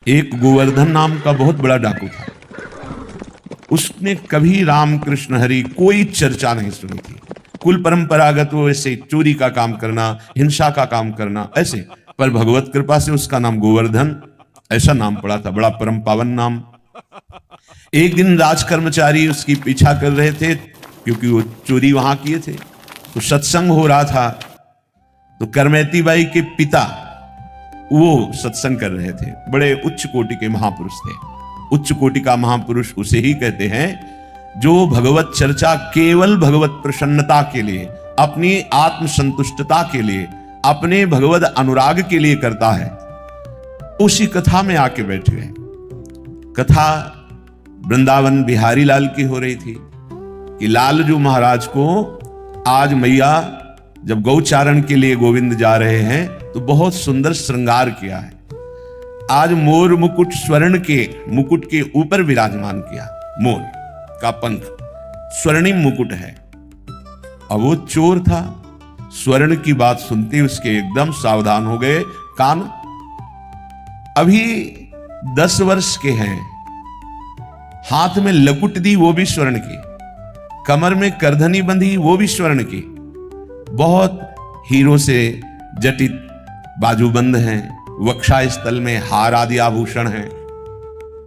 एक गोवर्धन नाम का बहुत बड़ा डाकू था। उसने कभी राम कृष्ण हरि कोई चर्चा नहीं सुनी थी। कुल परंपरागत वो ऐसे चोरी का काम करना, हिंसा का काम करना ऐसे, पर भगवत कृपा से उसका नाम गोवर्धन ऐसा नाम पड़ा था, बड़ा परम पावन नाम। एक दिन राज कर्मचारी उसकी पीछा कर रहे थे क्योंकि वो चोरी वहां किए थे, तो सत्संग हो रहा था। तो करमैती बाई के पिता वो सत्संग कर रहे थे, बड़े उच्च कोटि के महापुरुष थे। उच्च कोटि का महापुरुष उसे ही कहते हैं जो भगवत चर्चा केवल भगवत प्रसन्नता के लिए, अपनी आत्म संतुष्टता के लिए, अपने भगवत अनुराग के लिए करता है। उसी कथा में आके बैठ गए। कथा वृंदावन बिहारी लाल की हो रही थी कि लालजू महाराज को आज मैया जब गौचारण के लिए गोविंद जा रहे हैं तो बहुत सुंदर श्रृंगार किया है। आज मोर मुकुट स्वर्ण के मुकुट के ऊपर विराजमान किया, मोर का पंख स्वर्णिम मुकुट है। अब वो चोर था, स्वर्ण की बात सुनते उसके एकदम सावधान हो गए कान। अभी 10 वर्ष के हैं, हाथ में लकुट दी वो भी स्वर्ण की, कमर में करधनी बंधी वो भी स्वर्ण की, बहुत हीरो से जटित बाजूबंद हैं, वक्षा स्थल में हार आदि आभूषण हैं।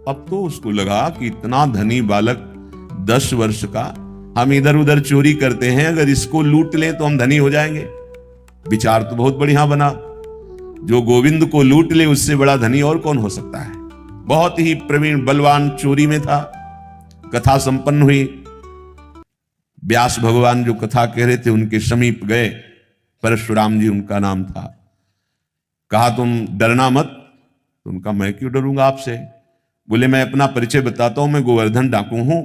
अब तो उसको लगा कि इतना धनी बालक 10 वर्ष का, हम इधर उधर चोरी करते हैं, अगर इसको लूट लें तो हम धनी हो जाएंगे। विचार तो बहुत बढ़िया बना, जो गोविंद को लूट ले उससे बड़ा धनी और कौन हो सकता है। बहुत ही प्रवीण बलवान चोरी में था। कथा संपन्न हुई। व्यास भगवान जो कथा कह रहे थे उनके समीप गए, परशुराम जी उनका नाम था। कहा तुम डरना मत। तो उनका मैं क्यों डरूंगा आपसे। बोले मैं अपना परिचय बताता हूं, मैं गोवर्धन डाकू हूं।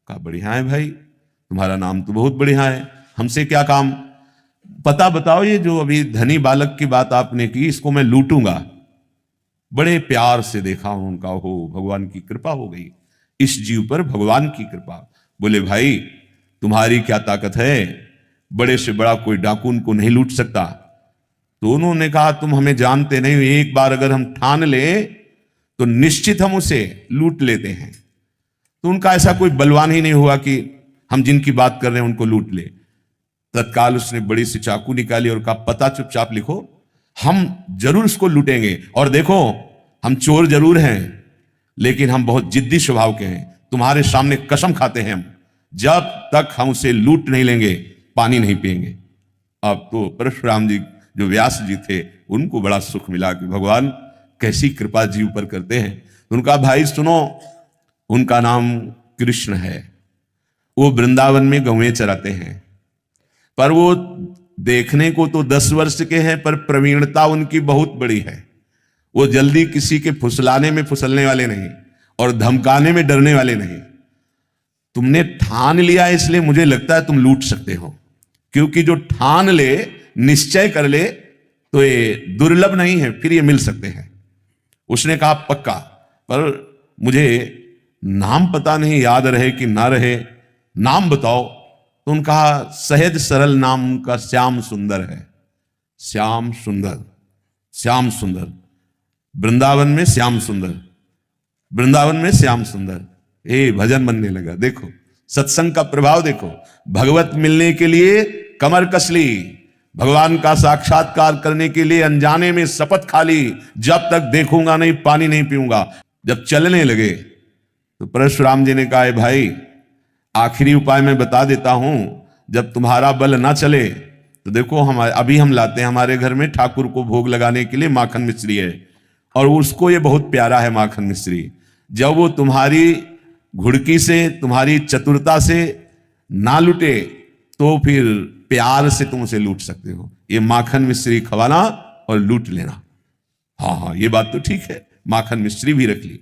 कहा बढ़िया है भाई, तुम्हारा नाम तो बहुत बढ़िया है, हमसे क्या काम, पता बताओ। ये जो अभी धनी बालक की बात आपने की, इसको मैं लूटूंगा। बड़े प्यार से देखा उनका, हो भगवान की कृपा हो गई इस जीव पर, भगवान की कृपा। बोले भाई तुम्हारी क्या ताकत है, बड़े से बड़ा कोई डाकू उनको नहीं लूट सकता। तो उन्होंने कहा तुम हमें जानते नहीं, एक बार अगर हम ठान ले तो निश्चित हम उसे लूट लेते हैं। तो उनका ऐसा कोई बलवान ही नहीं हुआ कि हम जिनकी बात कर रहे हैं उनको लूट ले। तत्काल उसने बड़ी सी चाकू निकाली और कहा पता चुपचाप लिखो, हम जरूर उसको लूटेंगे। और देखो हम चोर जरूर हैं लेकिन हम बहुत जिद्दी स्वभाव के हैं, तुम्हारे सामने कसम खाते हैं हम जब तक हम उसे लूट नहीं लेंगे पानी नहीं पिएंगे। अब तो परशुराम जी जो व्यास जी थे उनको बड़ा सुख मिला कि भगवान कैसी कृपा जीव पर करते हैं। उनका भाई सुनो, उनका नाम कृष्ण है। वो वृंदावन में गौएं चराते हैं, पर वो देखने को तो 10 वर्ष के हैं पर प्रवीणता उनकी बहुत बड़ी है। वो जल्दी किसी के फुसलाने में फुसलने वाले नहीं और धमकाने में डरने वाले नहीं। तुमने ठान लिया इसलिए मुझे लगता है तुम लूट सकते हो, क्योंकि जो ठान ले, निश्चय कर ले तो ये दुर्लभ नहीं है, फिर ये मिल सकते हैं। उसने कहा पक्का, पर मुझे नाम पता नहीं, याद रहे कि ना रहे, नाम बताओ। तो उनका सहज सरल नाम का श्याम सुंदर है। श्याम सुंदर, श्याम सुंदर, वृंदावन में श्याम सुंदर, वृंदावन में श्याम सुंदर। भजन बनने लगा। देखो सत्संग का प्रभाव देखो। भगवत मिलने के लिए कमर कस ली, भगवान का साक्षात्कार करने के लिए अनजाने में शपथ खा ली, जब तक देखूंगा नहीं पानी नहीं पीऊंगा। जब चलने लगे तो परशुराम जी ने कहा भाई आखिरी उपाय मैं बता देता हूं, जब तुम्हारा बल ना चले तो देखो अभी हम लाते हैं हमारे घर में ठाकुर को भोग लगाने के लिए माखन मिश्री है, और उसको ये बहुत प्यारा है माखन मिश्री। जब वो तुम्हारी घुड़की से, तुम्हारी चतुरता से ना लुटे तो फिर प्यार से तुम उसे लूट सकते हो। ये माखन मिश्री खवाना और लूट लेना। हाँ ये बात तो ठीक है। माखन मिश्री भी रख ली।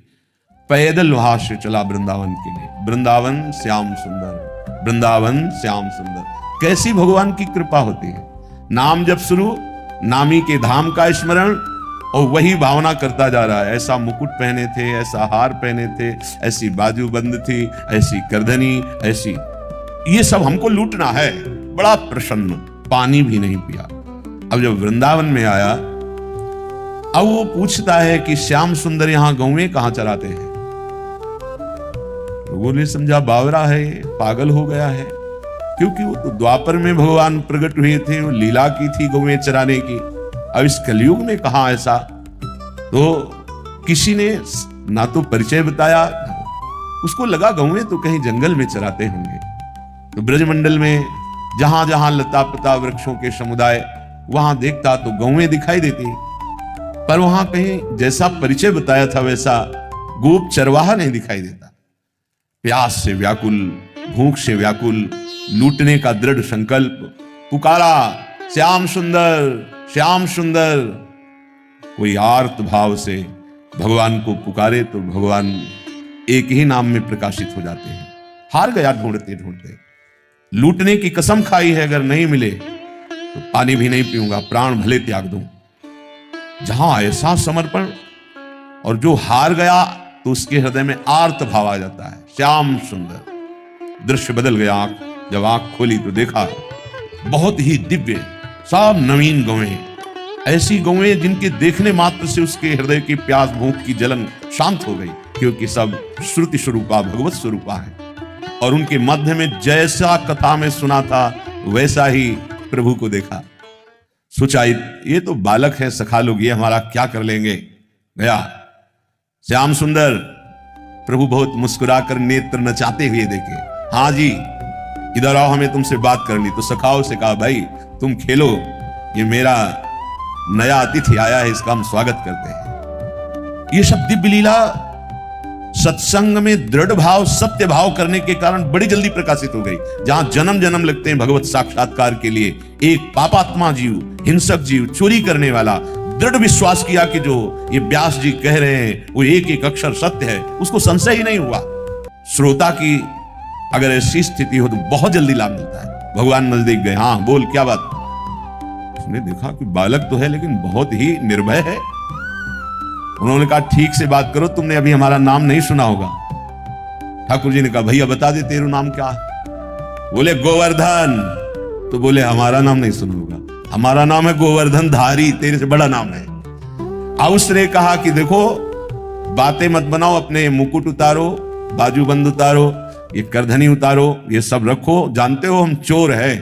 पैदल वहां से चला वृंदावन के लिए। वृंदावन श्याम सुंदर, वृंदावन श्याम सुंदर। कैसी भगवान की कृपा होती है। नाम जब शुरू, नामी के धाम का स्मरण, और वही भावना करता जा रहा है। ऐसा मुकुट पहने थे, ऐसा हार पहने थे, ऐसी बाजूबंद थी, ऐसी करधनी, ऐसी, ये सब हमको लूटना है। बड़ा प्रसन्न, पानी भी नहीं पिया। अब जब वृंदावन में आया अब वो पूछता है कि श्याम सुंदर यहां गौएं कहां चराते हैं? लोगों ने समझा बावरा है, पागल हो गया है, क्योंकि वो तो द्वापर में भगवान प्रकट हुए थे, वो लीला की थी गौएं चराने की। अब इस कलयुग में कहां ऐसा? तो किसी ने ना तो परिचय बताया, उसको लगा गौएं तो कहीं जंगल में चराते होंगे। तो ब्रजमंडल में जहां जहां लता पता वृक्षों के समुदाय, वहां देखता तो गौएं दिखाई देती, पर वहां कहीं जैसा परिचय बताया था वैसा गोप चरवाहा नहीं दिखाई देता। प्यास से व्याकुल, भूख से व्याकुल, लूटने का दृढ़ संकल्प, पुकारा श्याम सुंदर श्याम सुंदर। कोई आर्त भाव से भगवान को पुकारे तो भगवान एक ही नाम में प्रकाशित हो जाते हैं। हार गया ढूंढते ढूंढते, लूटने की कसम खाई है, अगर नहीं मिले तो पानी भी नहीं पीऊंगा, प्राण भले त्याग दूं। जहां ऐसा समर्पण, और जो हार गया तो उसके हृदय में आर्त भाव आ जाता है, श्याम सुंदर। दृश्य बदल गया। आंख जब आंख खोली तो देखा बहुत ही दिव्य, सब नवीन गौएं, ऐसी गौएं जिनके देखने मात्र से उसके हृदय की प्यास भूख की जलन शांत हो गई, क्योंकि सब श्रुति स्वरूपा भगवत स्वरूपा है। और उनके मध्य में जैसा कथा में सुना था वैसा ही प्रभु को देखा। सोचा ये तो बालक है, सखा लोग ये हमारा क्या कर लेंगे। गया श्याम सुंदर, प्रभु बहुत मुस्कुराकर नेत्र नचाते हुए देखे, हाँ जी इधर आओ, हमें तुमसे बात करनी। तो सखाओं से कहा भाई तुम खेलो, ये मेरा नया अतिथि आया है, इसका हम स्वागत करते हैं। ये सब दिव्य लीला सत्संग में दृढ़ भाव, सत्य भाव करने के कारण बड़ी जल्दी प्रकाशित हो गई। जहां जन्म जन्म लगते हैं भगवत साक्षात्कार के लिए, एक पापात्मा जीव, हिंसक जीव, चोरी करने वाला दृढ़ विश्वास किया कि जो ये व्यास जी कह रहे हैं वो एक एक अक्षर सत्य है, उसको संशय ही नहीं हुआ। श्रोता की अगर ऐसी स्थिति हो तो बहुत जल्दी लाभ मिलता है। भगवान नजदीक गए, हाँ बोल क्या बात। उसने देखा कि बालक तो है लेकिन बहुत ही निर्भय है। उन्होंने कहा ठीक से बात करो, तुमने अभी हमारा नाम नहीं सुना होगा। ठाकुर जी ने कहा भैया बता दे तेरा नाम क्या है। बोले गोवर्धन। तो बोले हमारा नाम नहीं सुना होगा, हमारा नाम है गोवर्धन धारी, तेरे से बड़ा नाम है। अब उसने कहा कि देखो बातें मत बनाओ, अपने मुकुट उतारो, बाजूबंद उतारो, ये करधनी उतारो, ये सब रखो, जानते हो हम चोर हैं।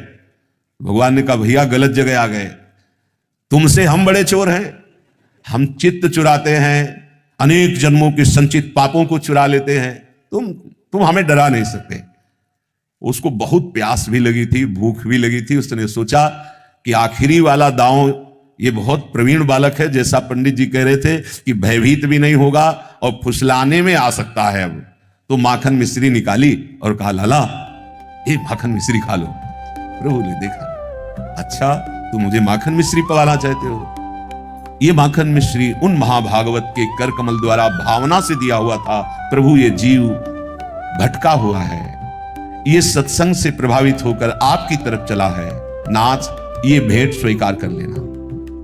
भगवान ने कहा भैया गलत जगह आ गए, तुमसे हम बड़े चोर हैं। हम चित्त चुराते हैं, अनेक जन्मों के संचित पापों को चुरा लेते हैं, तुम हमें डरा नहीं सकते। उसको बहुत प्यास भी लगी थी, भूख भी लगी थी। उसने सोचा कि आखिरी वाला दांव, ये बहुत प्रवीण बालक है, जैसा पंडित जी कह रहे थे कि भयभीत भी नहीं होगा और फुसलाने में आ सकता है। अब तो माखन मिश्री निकाली और कहा लाला एक माखन मिश्री खा लो। प्रभु ने देखा, अच्छा तुम मुझे माखन मिश्री पवाना चाहते हो। ये माखन मिश्री उन महाभागवत के कर कमल द्वारा भावना से दिया हुआ था। प्रभु ये जीव भटका हुआ है, ये सत्संग से प्रभावित होकर आपकी तरफ चला है, नाथ ये भेंट स्वीकार कर लेना।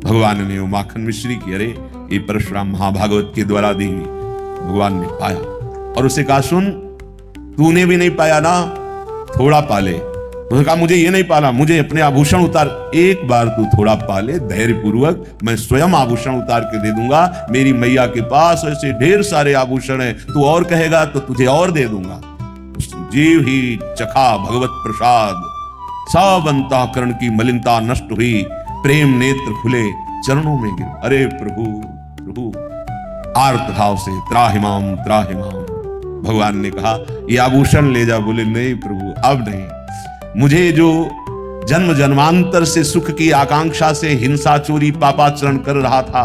भगवान ने वो माखन मिश्री की, अरे ये परशुराम महाभागवत के द्वारा दी हुई। भगवान ने पाया और उसे कहा सुन, तूने भी नहीं पाया ना, थोड़ा पाले। उसने कहा मुझे ये नहीं पाला, मुझे अपने आभूषण उतार। एक बार तू थोड़ा पाले धैर्य पूर्वक, मैं स्वयं आभूषण उतार के दे दूंगा। मेरी मैया के पास ऐसे ढेर सारे आभूषण हैं, तू और कहेगा तो तुझे और दे दूंगा। जीव ही चखा भगवत प्रसाद, सब अंतःकरण की मलिनता नष्ट हुई, प्रेम नेत्र खुले, चरणों में गिर। अरे प्रभु प्रभु, आर्त भाव से त्राहिमाम त्राहिमाम। भगवान ने कहा ये आभूषण ले जा। बोले नहीं प्रभु अब नहीं, मुझे जो जन्म जन्मांतर से सुख की आकांक्षा से हिंसा चोरी पापाचरण कर रहा था,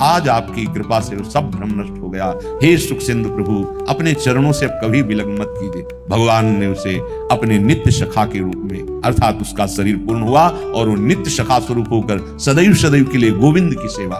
आज आपकी कृपा से सब भ्रम नष्ट हो गया। हे सुख सिंधु प्रभु, अपने चरणों से अब कभी विलंब मत कीजिए। भगवान ने उसे अपने नित्य सखा के रूप में, अर्थात उसका शरीर पूर्ण हुआ और वो नित्य सखा स्वरूप होकर सदैव सदैव के लिए गोविंद की सेवा